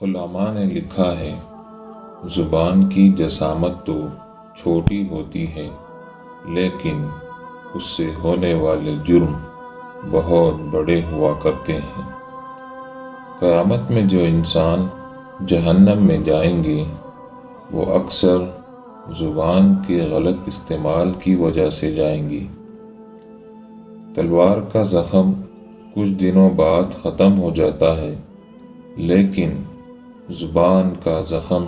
علماء نے لکھا ہے، زبان کی جسامت تو چھوٹی ہوتی ہے لیکن اس سے ہونے والے جرم بہت بڑے ہوا کرتے ہیں۔ قیامت میں جو انسان جہنم میں جائیں گے وہ اکثر زبان کے غلط استعمال کی وجہ سے جائیں گے۔ تلوار کا زخم کچھ دنوں بعد ختم ہو جاتا ہے لیکن زبان کا زخم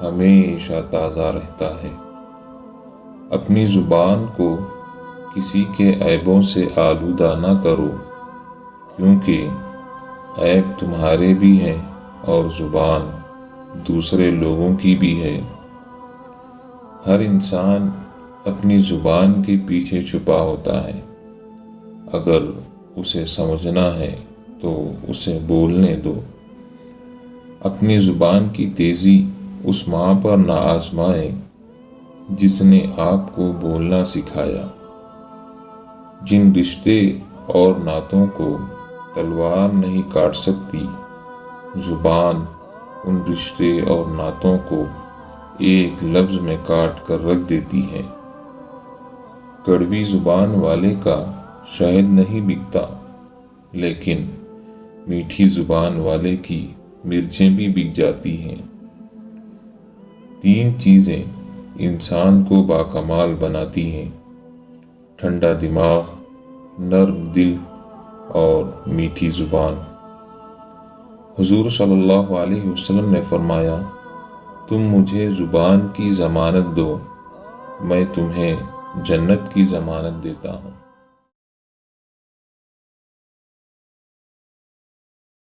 ہمیشہ تازہ رہتا ہے۔ اپنی زبان کو کسی کے عیبوں سے آلودہ نہ کرو، کیونکہ عیب تمہارے بھی ہیں اور زبان دوسرے لوگوں کی بھی ہے۔ ہر انسان اپنی زبان کے پیچھے چھپا ہوتا ہے، اگر اسے سمجھنا ہے تو اسے بولنے دو۔ اپنی زبان کی تیزی اس ماں پر نہ آزمائیں جس نے آپ کو بولنا سکھایا۔ جن رشتے اور ناتوں کو تلوار نہیں کاٹ سکتی، زبان ان رشتے اور ناتوں کو ایک لفظ میں کاٹ کر رکھ دیتی ہے۔ کڑوی زبان والے کا شہد نہیں بکتا، لیکن میٹھی زبان والے کی مرچیں بھی بک جاتی ہیں۔ 3 چیزیں انسان کو باکمال بناتی ہیں: ٹھنڈا دماغ، نرم دل اور میٹھی زبان۔ حضور صلی اللہ علیہ وسلم نے فرمایا، تم مجھے زبان کی ضمانت دو، میں تمہیں جنت کی ضمانت دیتا ہوں۔